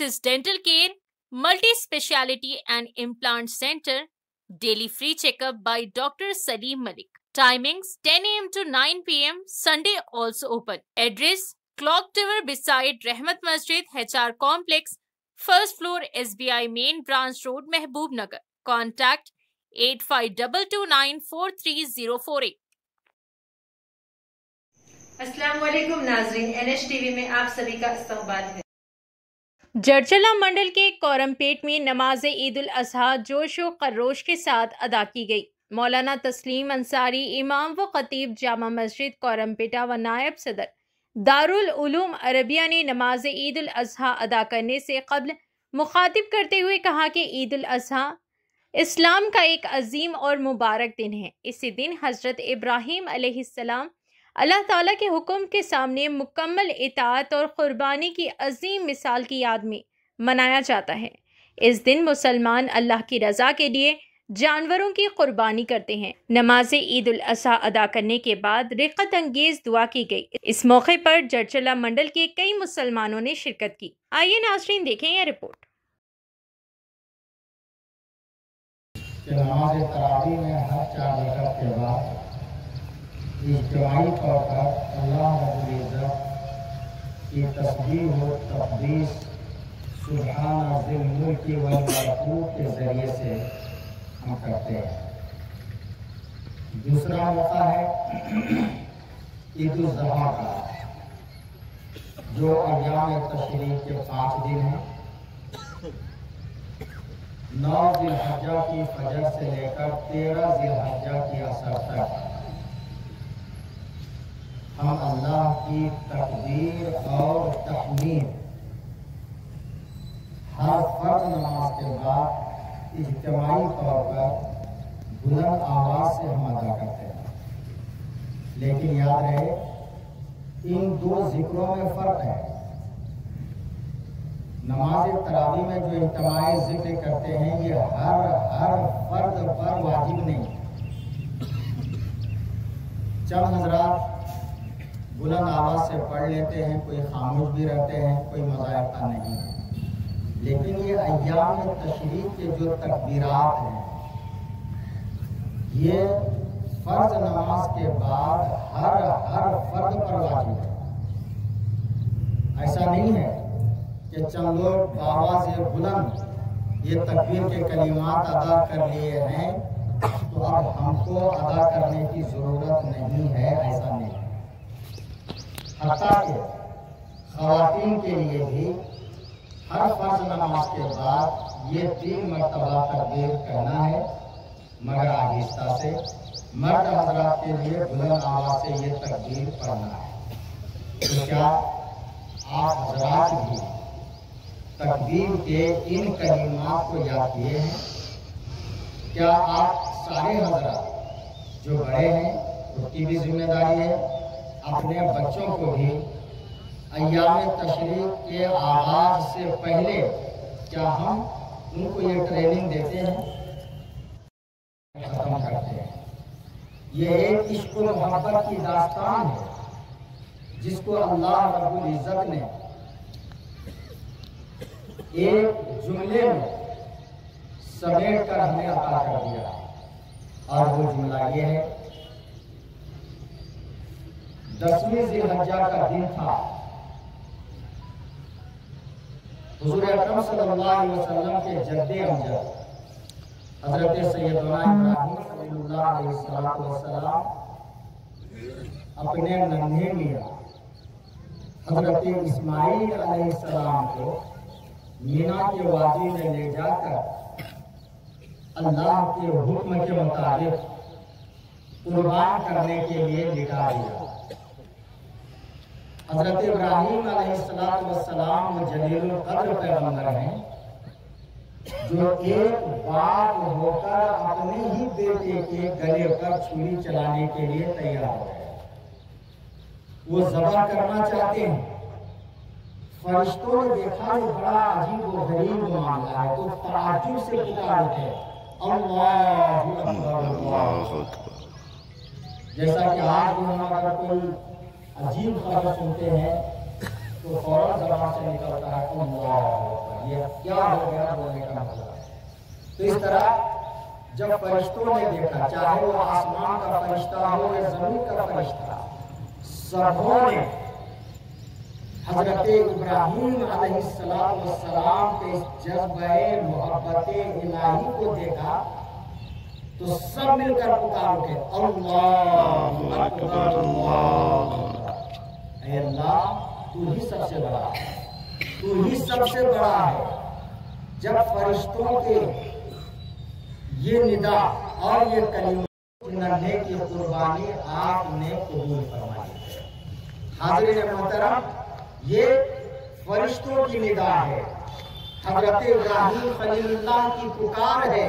Oasis Dental Care, Multi-Speciality and Implant Center, daily free checkup by Dr. Salim Malik. Timings 10 a.m. to 9 p.m. Sunday also open. Address Clock Tower beside Rahmat Masjid, HR Complex, first floor, SBI Main Branch Road, Mehboob Nagar. Contact 8522943048. अस्सलाम वालेकुम नाज़रीन, NH TV में आप सभी का इस्तकबाल है। जरचला मंडल के कोरमपेट में नमाज ईद उल अजहा जोश व खरोश के साथ अदा की गई। मौलाना तस्लीम अंसारी, इमाम व खतीब जामा मस्जिद कोरमपेटा व नायब सदर दारुल उलूम अरबिया ने नमाज ईद उल अजहा अदा करने से कब्ल मुखातिब करते हुए कहा कि ईद उल अजहा इस्लाम का एक अजीम और मुबारक दिन है। इसी दिन हजरत इब्राहीम अलैहिस्सलाम अल्लाह ताला के हुक्म के सामने मुकम्मल इताअत और कुर्बानी की अजीम मिसाल की याद में मनाया जाता है। इस दिन मुसलमान अल्लाह की रज़ा के लिए जानवरों की कुर्बानी करते हैं। नमाज ईद उल अजहा अदा करने के बाद रिक़त अंगेज दुआ की गई। इस मौके पर जरचला मंडल के कई मुसलमानों ने शिरकत की। आइए नाज़रीन देखें यह रिपोर्ट। नमाज तरावी में हर 4 रकात के बाद इज्तिमाई तौर पर अल्लाह रब्बुल इज़्ज़त की तस्बीह व तक़दीस सुब्हान ज़िल मुल्क वल मलकूत के ज़रिए से हम करते हैं। दूसरा मौका है ईद उल ज़ुहा का, जो अय्याम तशरीक़ के 5 दिन हैं। 9 ज़िलहज्जा की फजर से लेकर 13 ज़िलहज्जा की असर तक हम अल्लाह की तकबीर और तहमीद हर फर्ज नमाज के बाद इज्तिमाई तौर पर बुलंद आवाज से हम अदा करते हैं। लेकिन याद रहे, इन 2 जिक्रों में फर्क है। नमाज तरावी में जो इज्तिमाई जिक्र करते हैं ये हर फर्द पर वाजिब नहीं। चंद हजरात बुलंद आवाज से पढ़ लेते हैं, कोई खामोश भी रहते हैं, कोई मज़ायक़ा नहीं। लेकिन ये अय्याम तशरीक़ के जो तकबीरात हैं ये फर्ज नमाज के बाद हर फर्द पर वाजिब है। ऐसा नहीं है कि चंद लोग आवाज़ बुलंद ये तकबीर के कलिमात अदा कर लिए हैं तो अब हमको अदा करने की ज़रूरत नहीं है, ऐसा नहीं। हत्ता के ख़वातीन के लिए भी हर फर्ज नमाज के बाद ये 3 मरतबा तकबीर कहना है, मगर आहिस्ता से। मर्द हज़रात के लिए बुलंद आवाज़ से ये तकबीर पढ़ना है। तो क्या आप हज़रात भी तकबीर के इन कलिमात को याद किए हैं? क्या आप सारे हज़रात जो बड़े हैं उसकी भी जिम्मेदारी है अपने बच्चों को भी अय्याम तशरीक़ के आगाज़ से पहले क्या हम उनको ये ट्रेनिंग देते हैं, ख़त्म करते हैं। ये एक इश्क़ व मोहब्बत की दास्तान है जिसको अल्लाह रब्बुल इज़्ज़त ने एक जुमले में समेट कर हमें अता कर दिया। और वो जुमला ये है, 10वीं ज़िलहज्जा का दिन था। हुज़ूर अकरम सल्लल्लाहु अलैहि वसल्लम के जद्दे अमजद हज़रत सैयदना इब्राहीम खलीलुल्लाह अलैहिस्सलाम अपने नन्हे मियां हज़रत इस्माईल अलैहिस्सलाम को मीना के वादी में ले जाकर अल्लाह के हुक्म के मुताबिक कुर्बान करने के लिए लिटा दिया। हज़रत इब्राहीम अलैहिस्सलाम जलीलुल क़द्र पैगंबर हैं जो एक बाप होकर अपने ही बेटे के गले पर छुरी चलाने के लिए तैयार हो गए। वो ज़बह करना चाहते हैं। फरिश्तों ने देखा ये बड़ा अजीब व गरीब मामला है तो ताज्जुब से पुकारते हैं अल्लाहु अकबर अल्लाहु अकबर। जैसा कि आज भी हम अगर कोई अजीब खबर सुनते हैं तो फौरन ज़बान से निकलता है अल्लाह अकबर। ये क्या हो गया बोलने का मतलब है। तो इस तरह जब फरिश्तों ने देखा, चाहे वो आसमान का फरिश्ता हो या जमीन का फरिश्ता, सबों ने हजरत इब्राहीम अलैहिस्सलाम के इस जज्बे मोहब्बत इलाही को देखा तो सब मिलकर पुकार उठे अल्लाह अकबर अल्लाह अल्लाह, तू ही सबसे बड़ा है, तू ही सबसे बड़ा है। जब फरिश्तों के ये निदा और ये कलीमा की कुर्बानी आपने कबूल फरमाई। हाज़िरीन मोहतरम, ये फरिश्तों की निदा है, हजरत इब्राहीम खलीलुल्लाह की पुकार है,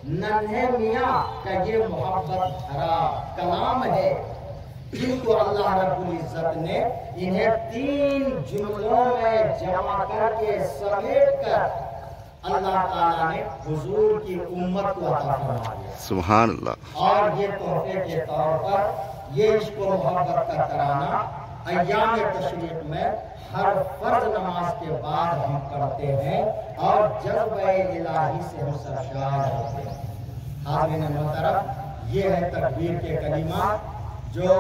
नन्हे मियाँ का ये मोहब्बत भरा कलाम है, जिनको अल्लाह रब्बुल इज्जत ने इन्हें 3 जुमलों में जमा करके समेट कर अल्लाह ताला ने हुजूर की उम्मत को अता फरमा दिया। सुभान अल्लाह। और ये तोहफे के तौर पर ये इश्क़ मोहब्बत का तराना अय्याम तशरीक़ में हर फर्ज नमाज के बाद हम पढ़ते हैं और जज़्बे इलाही से हम सरशार होते हैं। हाज़िरीन मोहतरम, ये है तकबीर के कलिमा जो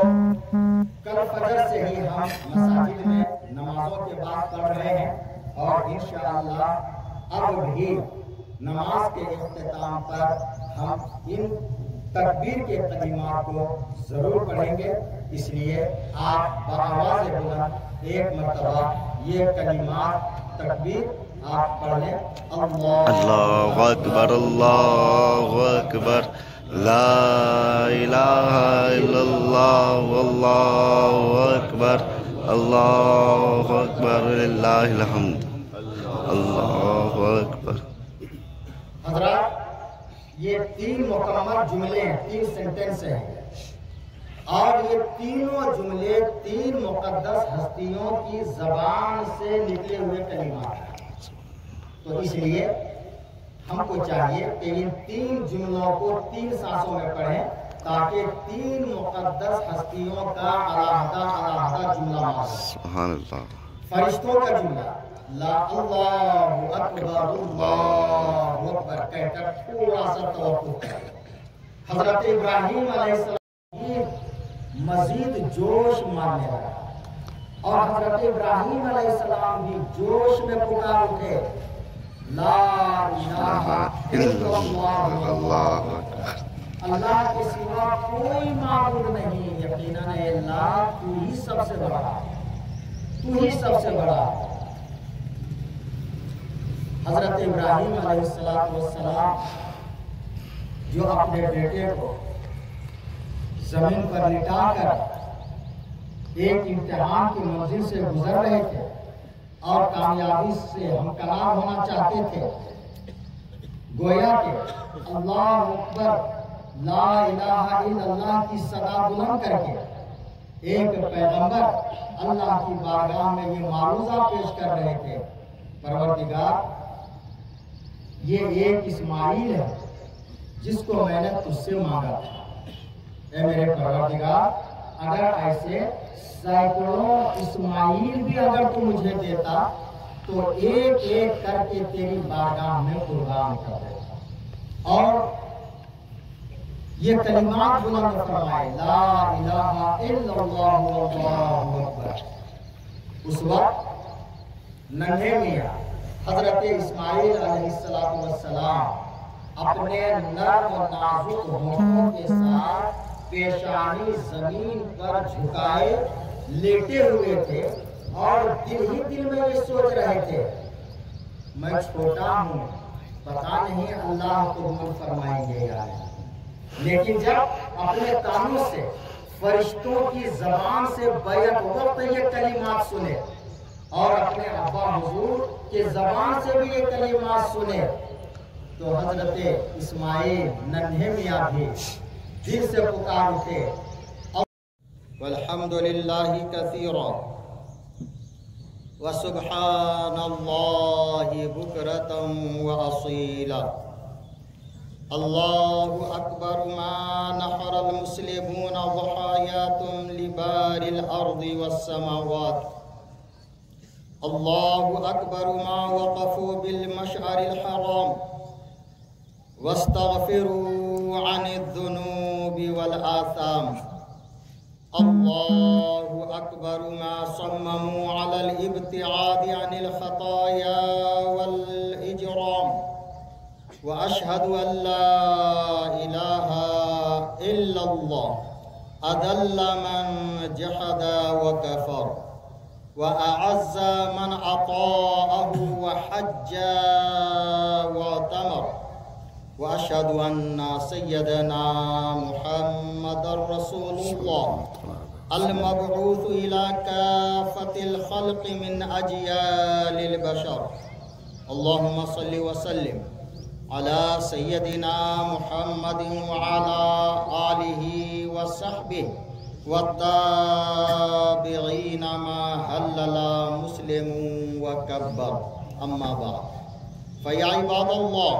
कल फजर से ही हम मसाजिद में नमाजों के बाद पढ़ रहे हैं और इंशाअल्लाह अब भी नमाज के इख्तिताम पर हम इन तकबीर के कलिमात को जरूर पढ़ेंगे। इसलिए आप बआवाज़ बुलंद एक मरतबा ये कलिमात तकबीर आप पढ़ लें। अल्लाहु अकबर अल्लाहु अकबर, ला इलाहा इल्लल्लाह वल्लाहु अकबर, अल्लाहु अकबर लिल्लाहिल हम्द, अल्लाहु अकबर। हज़रात, ये 3 मुकम्मल जुमले हैं, 3 सेंटेंस हैं और ये तीनों जुमले 3 मुक़द्दस हस्तियों की ज़बान से निकले हुए कलिमात हैं। तो इसलिए हमको चाहिए कि इन 3 जुमलों को 3 सांसों में पढ़ें ताकि 3 मुक़द्दस हस्तियों का अलग-अलग जुमला मालूम। सुभान अल्लाह। फरिश्तों का जुमला ला अल्लाहु अकबर अल्लाहु अकबर कहकर थोड़ा सा तवक्कुफ करें। हजरत इब्राहीम अलैहिस्सलाम मजीद जोश मारने लगा और हजरत इब्राहीम अलैहिस्सलाम भी जोश में पुकार उठे, ला इलाहा इल्लल्लाह अल्लाहु अकबर, अल्लाह के सिवा कोई माबूद नहीं, यकीनन अल्लाह तू ही सबसे बड़ा है, तू ही सबसे बड़ा है। हजरत इब्राहीम अलैहिस्सलाम जो अपने बेटे को जमीन पर लिटाकर एक इम्तिहान की मंजिल से गुजर रहे थे और कामयाबी से हमकलाम होना चाहते थे, गोया के अल्लाह अकबर ला इलाहा इल्लल्लाह की सदा बुलंद करके एक पैगंबर अल्लाह की बारगाह में ये मारूजा पेश कर रहे थे, परवरदिगार ये एक इस्माइल है जिसको मैंने तुझसे मांगा था। ए मेरे परवरदिगार, अगर ऐसे सैकड़ों इस्माइल भी अगर तू मुझे देता तो एक एक करके तेरी बारगाह में कुर्बान कर देता। और ये कलिमात बुलंद फरमाए, ला इलाहा इल्लल्लाह अल्लाहु अकबर। उस वक्त नन्हे मियाँ हजरत इस्माइल अलैहिस्सलाम अपने नर्म और नाजुक होठों के साथ पेशानी जमीन पर झुकाए लेटे हुए थे और दिल ही दिल में ये सोच रहे थे, मैं छोटा हूँ, पता नहीं अल्लाह कबूल फरमाएंगे या नहीं। लेकिन जब अपने कानों से फरिश्तों की जबान से बैत वक्त ये कलिमात सुने और अपने अब्बा हुजूर के जबान से भी ये कलिमात सुने तो हजरत इस्माइल नन्हे मियाँ भी दिल से पुकार उठे, वल्हम्दुलिल्लाहि कसीरा व सुब्हानल्लाहि बुकरतम व असीला, अल्लाहु अकबर मा नहरल मुस्लिमून ज़हायातुम लिबारिल अर्दि वस्समावात, अल्लाहु अकबर मा वक़फ़ू बिल मशअरिल हराम वस्तग़फिरू अनिज़्ज़ुनूबि वल आसाम। अल्लाहु अकबर मा सम्ममू अलल इब्तिआद अनिल ख़ताया वल इजराम व अशहदु अल्ला इलाहा इल्लल्लाह अदल्ला मन जहदा व कफर व अअज़्ज़ा मन अताअहु व हज्जा व तमर व अशहदु अन्ना सय्यदना मुहम्मदर रसूलुल्लाह अल मबऊस इला काफ़तिल खल्क़ मिन अजयालिल बशर। अल्लाहुम्मा सल्लि व सल्लिम अला सय्यदिना मुहम्मदिन व अला आलिहि व सहबिहि व ताबिईन मा हल्लला मुस्लिमुन व कब्बर। अम्मा बाद फया इबादल्लाह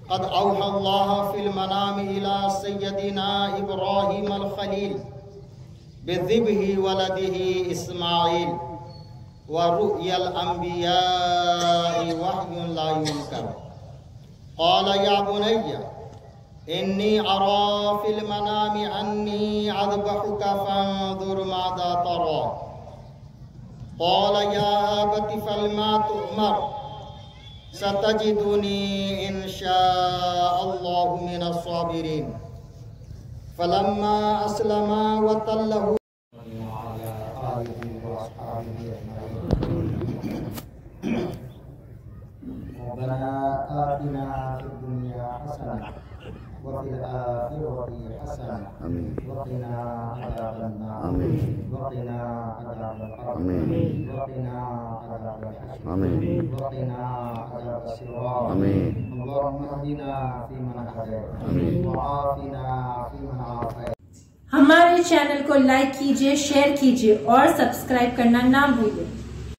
क़द औहा अल्लाह फिल मनाम इला सय्यदिना इब्राहीम अल खलील बिज़िब्हि वलदिही इस्माईल व रु'यल अंबिया'i वह्युन ला युनकर। क़ाल या बुनय्या इन्नी अरा फिल मनामि अन्नी अज़बहुका फ़ंज़ुर माज़ा तरा। क़ाल या अबति फ़अल मा तु'मर सतजिदुनी इंशाअल्लाहु मिनस साबिरीन। फलम्मा अस्लमा व तल्लहु रब्बना आतिना फिद दुनिया हसना व फिल आखिरति हसना व क़िना अज़ाबन नार व क़िना अज़ाबल क़ब्र व क़िना अज़ाबल हश्र व क़िना अज़ाबस सिरात। अल्लाहुम्मा हदिना फ़ीमन हदैत व आफ़िना फ़ीमन आफ़ैत। हमारे चैनल को लाइक कीजिए, शेयर कीजिए और सब्सक्राइब करना ना भूलिए।